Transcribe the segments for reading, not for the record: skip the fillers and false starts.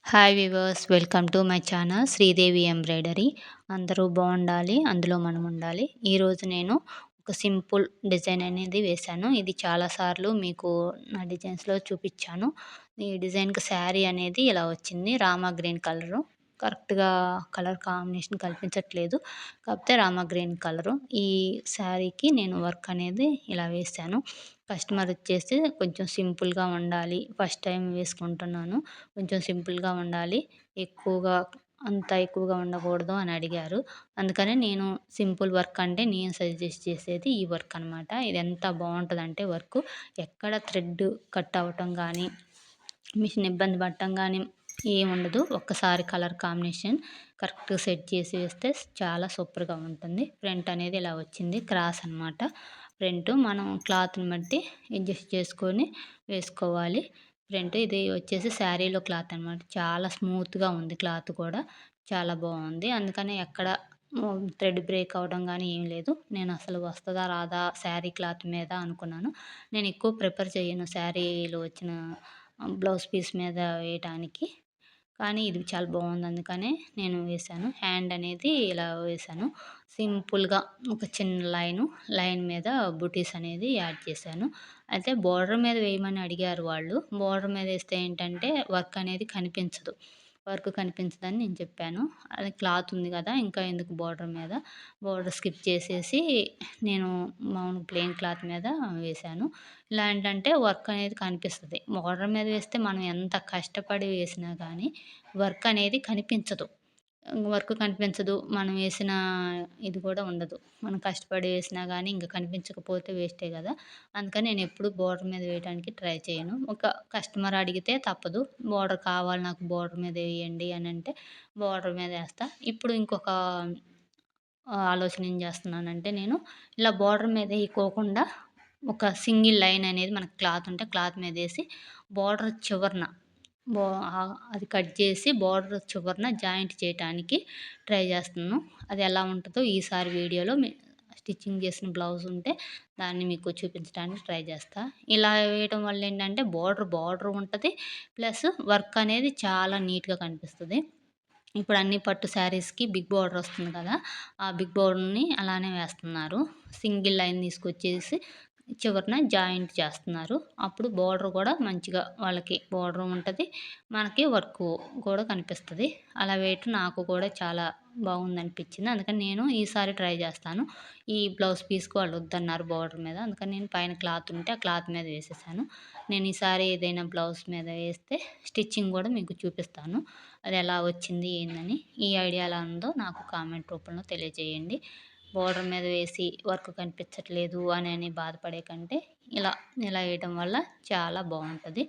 Hi viewers, welcome to my channel Sridevi embroidery. అందరూ బాగుండాలి, అందులో మనం ఉండాలి. ఈరోజు నేను ఒక సింపుల్ డిజైన్ అనేది వేశాను. ఇది చాలాసార్లు మీకు నా డిజైన్స్లో చూపించాను. ఈ డిజైన్కి శారీ అనేది ఇలా వచ్చింది. రామా గ్రీన్ కలరు, కరెక్ట్గా కలర్ కాంబినేషన్ కనిపించట్లేదు, కాకపోతే రామా గ్రీన్ కలరు. ఈ శారీకి నేను వర్క్ అనేది ఇలా వేశాను. కస్టమర్ వచ్చేసి కొంచెం సింపుల్గా ఉండాలి, ఫస్ట్ టైం వేసుకుంటున్నాను, కొంచెం సింపుల్గా ఉండాలి, ఎక్కువగా అంత ఎక్కువగా ఉండకూడదు అని అడిగారు. అందుకనే నేను సింపుల్ వర్క్ అంటే నేను సజెస్ట్ చేసేది ఈ వర్క్ అనమాట. ఇది ఎంత బాగుంటుందంటే వర్క్ ఎక్కడ థ్రెడ్ కట్ అవ్వటం కానీ, మిషన్ ఇబ్బంది పడటం కానీ ఏముండదు. ఒక్కసారి కలర్ కాంబినేషన్ కరెక్ట్గా సెట్ చేసి వేస్తే చాలా సూపర్గా ఉంటుంది. ఫ్రంట్ అనేది ఇలా వచ్చింది, క్రాస్ అనమాట. ఫ్రంట్ మనం క్లాత్ని బట్టి అడ్జస్ట్ చేసుకొని వేసుకోవాలి. ఫ్రంట్ ఇది వచ్చేసి శారీలో క్లాత్ అనమాట. చాలా స్మూత్గా ఉంది, క్లాత్ కూడా చాలా బాగుంది. అందుకని ఎక్కడ థ్రెడ్ బ్రేక్ అవ్వడం కానీ ఏం లేదు. నేను అసలు వస్తుందా రాదా శారీ క్లాత్ మీద అనుకున్నాను. నేను ఎక్కువ ప్రిఫర్ చేయను శారీలో వచ్చిన బ్లౌజ్ పీస్ మీద వేయటానికి, కానీ ఇది చాలా బాగుంది, అందుకనే నేను వేశాను. హ్యాండ్ అనేది ఇలా వేశాను సింపుల్గా, ఒక చిన్న లైన్ మీద బుటీస్ అనేది యాడ్ చేశాను. అయితే బోర్డర్ మీద వేయమని అడిగారు వాళ్ళు. బోర్డర్ మీద వేస్తే ఏంటంటే వర్క్ అనేది కనిపించదు, వర్క్ కనిపించదని నేను చెప్పాను. అది క్లాత్ ఉంది కదా, ఇంకా ఎందుకు బోర్డర్ స్కిప్ చేసేసి నేను మామూలు ప్లెయిన్ క్లాత్ మీద వేశాను. ఇలా ఏంటంటే వర్క్ అనేది కనిపిస్తుంది. బోర్డర్ మీద వేస్తే మనం ఎంత కష్టపడి వేసినా కానీ వర్క్ అనేది కనిపించదు. వర్క్ కనిపించదు, మనం వేసిన ఇది కూడా ఉండదు. మనం కష్టపడి వేసినా కానీ ఇంక కనిపించకపోతే వేస్టే కదా. అందుకని నేను ఎప్పుడు బోర్డర్ మీద వేయడానికి ట్రై చేయను. ఒక కస్టమర్ అడిగితే తప్పదు, బోర్డర్ కావాలి నాకు, బోర్డర్ మీద వేయండి అని అంటే బోర్డర్ మీద వేస్తా. ఇప్పుడు ఇంకొక ఆలోచన ఏం చేస్తున్నానంటే, నేను ఇలా బోర్డర్ మీద వేయకోకుండా ఒక సింగిల్ లైన్ అనేది మనకు క్లాత్ ఉంటే క్లాత్ మీద వేసి బోర్డర్ చివరన బో అది కట్ చేసి బోర్డర్ చివరన జాయింట్ చేయటానికి ట్రై చేస్తున్నాను. అది ఎలా ఉంటుందో ఈసారి వీడియోలో స్టిచ్చింగ్ చేసిన బ్లౌజ్ ఉంటే దాన్ని మీకు చూపించడానికి ట్రై చేస్తా. ఇలా వేయటం వల్ల ఏంటంటే బోర్డర్ ఉంటుంది, ప్లస్ వర్క్ అనేది చాలా నీట్గా కనిపిస్తుంది. ఇప్పుడు అన్ని పట్టు శారీస్కి బిగ్ బోర్డర్ వస్తుంది కదా, ఆ బిగ్ బోర్డర్ని అలానే వేస్తున్నారు. సింగిల్ లైన్ తీసుకొచ్చేసి చివరన జాయింట్ చేస్తున్నారు. అప్పుడు బోర్డర్ కూడా మంచిగా వాళ్ళకి బోర్డర్ ఉంటుంది, మనకి వర్క్ కూడా కనిపిస్తుంది. అలా వేయటం నాకు కూడా చాలా బాగుందనిపించింది. అందుకని నేను ఈసారి ట్రై చేస్తాను. ఈ బ్లౌజ్ పీస్కి వాళ్ళు వద్దన్నారు బోర్డర్ మీద, అందుకని నేను పైన క్లాత్ ఉంటే ఆ క్లాత్ మీద వేసేసాను. నేను ఈసారి ఏదైనా బ్లౌజ్ మీద వేస్తే స్టిచ్చింగ్ కూడా మీకు చూపిస్తాను, అది ఎలా వచ్చింది ఏందని. ఈ ఐడియా ఎలా ఉందో నాకు కామెంట్ రూపంలో తెలియజేయండి. బోర్డర్ మీద వేసి వర్క్ కనిపించట్లేదు అని బాధపడే కంటే ఇలా ఇలా వేయటం వల్ల చాలా బాగుంటుంది.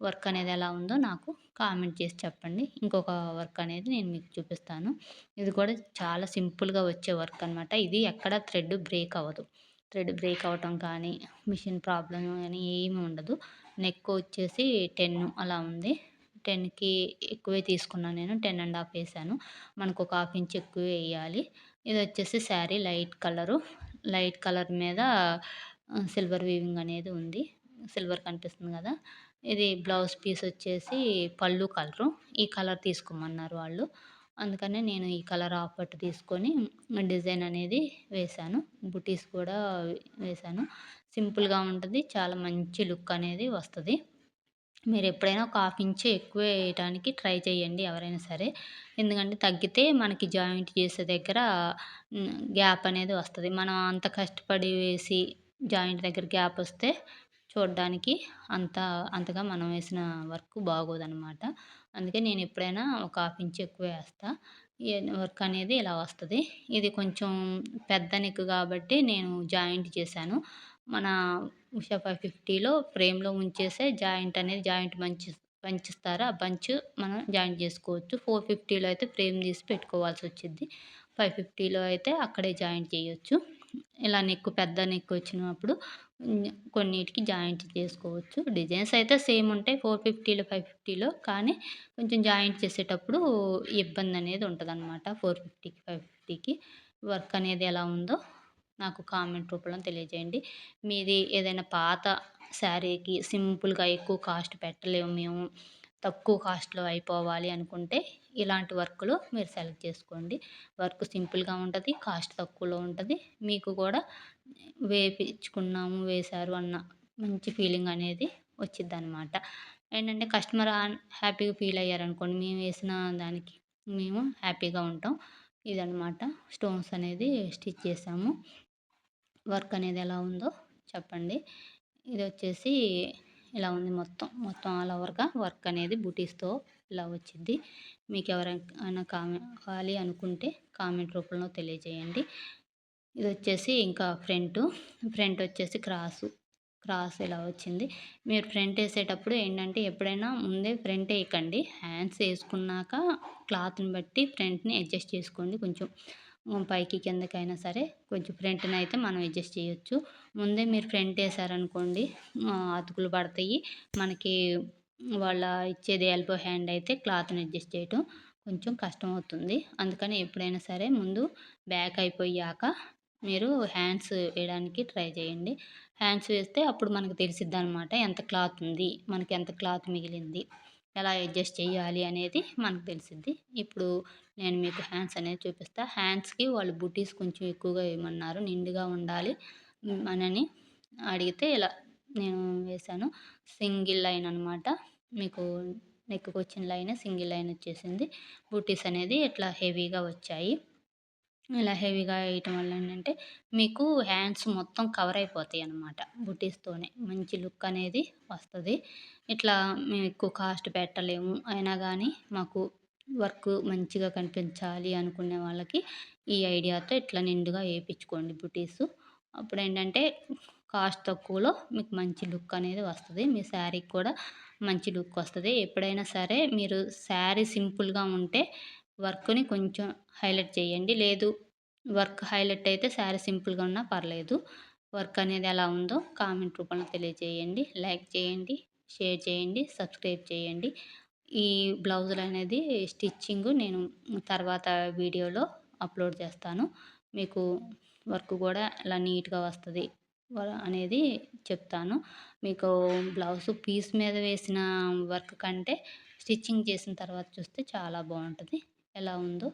వర్క్ అనేది ఎలా ఉందో నాకు కామెంట్ చేసి చెప్పండి. ఇంకొక వర్క్ అనేది నేను మీకు చూపిస్తాను. ఇది కూడా చాలా సింపుల్గా వచ్చే వర్క్ అనమాట. ఇది ఎక్కడ థ్రెడ్ బ్రేక్ అవ్వదు. థ్రెడ్ బ్రేక్ అవ్వటం కానీ, మిషన్ ప్రాబ్లం కానీ ఏమీ ఉండదు. నెక్ వచ్చేసి 10 అలా ఉంది. 10కి ఎక్కువే తీసుకున్నాను నేను, 10.5 వేసాను. మనకు ఒక హాఫ్ ఇంచ్ ఎక్కువే వేయాలి. ఇది వచ్చేసి శారీ లైట్ కలర్ మీద సిల్వర్ వీవింగ్ అనేది ఉంది. సిల్వర్ కనిపిస్తుంది కదా. ఇది బ్లౌజ్ పీస్ వచ్చేసి పళ్ళు కలరు. ఈ కలర్ తీసుకోమన్నారు వాళ్ళు, అందుకనే నేను ఈ కలర్ హాఫ్ పట్టు తీసుకొని డిజైన్ అనేది వేశాను. బుటీస్ కూడా వేశాను. సింపుల్గా ఉంటుంది, చాలా మంచి లుక్ అనేది వస్తుంది. మీరు ఎప్పుడైనా ఒక హాఫ్ ఇంచ్ ఎక్కువ వేయటానికి ట్రై చేయండి ఎవరైనా సరే. ఎందుకంటే తగ్గితే మనకి జాయింట్ చేసే దగ్గర గ్యాప్ అనేది వస్తుంది. మనం అంత కష్టపడి వేసి జాయింట్ దగ్గర గ్యాప్ వస్తే చూడడానికి అంతగా మనం వేసిన వర్క్ బాగోదనమాట. అందుకే నేను ఎప్పుడైనా ఒక హాఫ్ ఇంచ్ ఎక్కువ వేస్తా. ఈ వర్క్ అనేది ఇలా వస్తుంది. ఇది కొంచెం పెద్ద నెక్ కాబట్టి నేను జాయింట్ చేశాను. మన ఉషా 550లో ఫ్రేమ్‌లో ఉంచేసే జాయింట్ బంచిస్తారు. ఆ బంచ్ మనం జాయింట్ చేసుకోవచ్చు. 450లో అయితే ఫ్రేమ్ తీసి పెట్టుకోవాల్సి వచ్చిద్ది. 550లో అయితే అక్కడే జాయింట్ చేయొచ్చు. ఇలా పెద్ద నెక్ వచ్చినప్పుడు కొన్నిటికి జాయింట్ చేసుకోవచ్చు. డిజైన్స్ అయితే సేమ్ ఉంటాయి 450లో, 550లో, కానీ కొంచెం జాయింట్ చేసేటప్పుడు ఇబ్బంది అనేది ఉంటదనమాట. 450కి, 550కి వర్క్ అనేది ఎలా ఉందో నాకు కామెంట్ రూపంలో తెలియజేయండి. మీది ఏదైనా పాత శారీకి సింపుల్‌గా ఎక్కువ కాస్ట్ పెట్టలేము మేము, తక్కువ కాస్ట్‌లో అయిపోవాలి అనుకుంటే ఇలాంటి వర్క్‌లో మీరు సెలెక్ట్ చేసుకోండి. వర్క్ సింపుల్‌గా ఉంటది. కాస్ట్ తక్కువలో ఉంటది. మీకు కూడా వేశారు అన్న మంచి ఫీలింగ్ అనేది వచ్చిద్దనమాట. ఏంటంటే కస్టమర్ హ్యాపీగా ఫీల్ అయ్యారనుకోండి, మేము వేసిన దానికి మేము హ్యాపీగా ఉంటాం. ఇదనమాట స్టోన్స్ అనేది స్టిచ్ చేశాము. వర్క్ అనేది ఎలా ఉందో చెప్పండి. ఇదొచ్చేసి ఇలా ఉంది మొత్తం. మొత్తం ఆల్ ఓవర్‌గా వర్క్ అనేది బుటీస్‌తో ఇలా వచ్చిద్ది. మీకెవరైనా కావాలి అనుకుంటే కామెంట్ రూపంలో తెలియజేయండి. ఇదొచ్చేసి ఇంకా ఫ్రంటొచ్చేసి క్రాస్ ఇలా వచ్చింది. మీరు ఫ్రంటేసేటప్పుడు ఏంటంటే ఎప్పుడైనా ముందే ఫ్రంటేయకండి. హ్యాండ్స్ ఏసుకున్నాక క్లాత్‌ని బట్టి ఫ్రంట్‌ని అడ్జస్ట్ చేసుకోండి. కొంచెం పైకి కిందకైనా సరే కొంచెం ఫ్రంట్‌నయితే మనం అడ్జస్ట్ చేయొచ్చు. ముందే మీరు ఫ్రంటేసారనుకోండి అతుకులు పడతాయి. మనకి వాళ్ళ ఇచ్చేది ఎల్బో హ్యాండ్ అయితే క్లాత్‌ని అడ్జస్ట్ చేయటం కొంచెం కష్టమవుతుంది. అందుకని ఎప్పుడైనా సరే ముందు బ్యాక్ అయిపోయాక మీరు హ్యాండ్స్ వేయడానికి ట్రై చేయండి. హ్యాండ్స్ వేస్తే అప్పుడు మనకు తెలిసిద్దనమాట. ఎంత క్లాత్ ఉంది, మనకి ఎంత క్లాత్ మిగిలింది, ఎలా అడ్జస్ట్ చేయాలి అనేది మనకు తెలిసిద్ది. ఇప్పుడు నేను మీకు హ్యాండ్స్ అనేది చూపిస్తా. హ్యాండ్స్‌కి వాళ్ళు బుటీస్ కొంచెం ఎక్కువగా వేయమన్నారు. నిండుగా ఉండాలి అనని అడిగితే ఇలా నేను వేశాను. సింగిల్ లైన్ అనమాట. మీకు నెక్‌కొచ్చిన లైనే సింగిల్ లైన్ వచ్చేసింది. బుటీస్ అనేది ఇట్లా హెవీగా వచ్చాయి. ఇలా హెవీగా వేయటం వల్ల ఏంటంటే, మీకు హ్యాండ్స్ మొత్తం కవర్ అయిపోతాయనమాట బుటీస్‌తోనే. మంచి లుక్ అనేది వస్తది. ఇట్లా మేము ఎక్కువ కాస్ట్ పెట్టలేము. అయినా గానీ మాకు వర్క్ మంచిగా కనిపించాలి అనుకునే వాళ్ళకి ఈ ఐడియాతో ఇట్లా నిండుగా ఏపిచ్చుకోండి బుటీసు. అప్పుడేంటంటే, కాస్ట్ తక్కువలో మీకు మంచి లుక్ అనేది వస్తది. మీ శారీకి కూడా మంచి లుక్ వస్తది. ఎప్పుడైనా సరే మీరు శారీ సింపుల్‌గా ఉంటే వర్క్‌ని కొంచెం హైలైట్ చేయండి. లేదు వర్క్ హైలైట్ అయితే శారీ సింపుల్‌గా ఉన్నా పర్లేదు. వర్క్ అనేది ఎలా ఉందో కామెంట్ రూపంలో తెలియజేయండి. లైక్ చేయండి, షేర్ చేయండి, సబ్స్క్రైబ్ చేయండి. ఈ బ్లౌజులనేది స్టిచ్చింగు నేను తర్వాత వీడియోలో అప్‌లోడ్ చేస్తాను. మీకు వర్క్ గూడా ఎలా నీట్‌గా వస్తది అనేది చెప్తాను. మీకు బ్లౌజు పీస్ మీద వేసిన వర్క్ కంటే స్టిచ్చింగ్ చేసిన తర్వాత చూస్తే చాలా బావుంటది. ఎలా ఉందో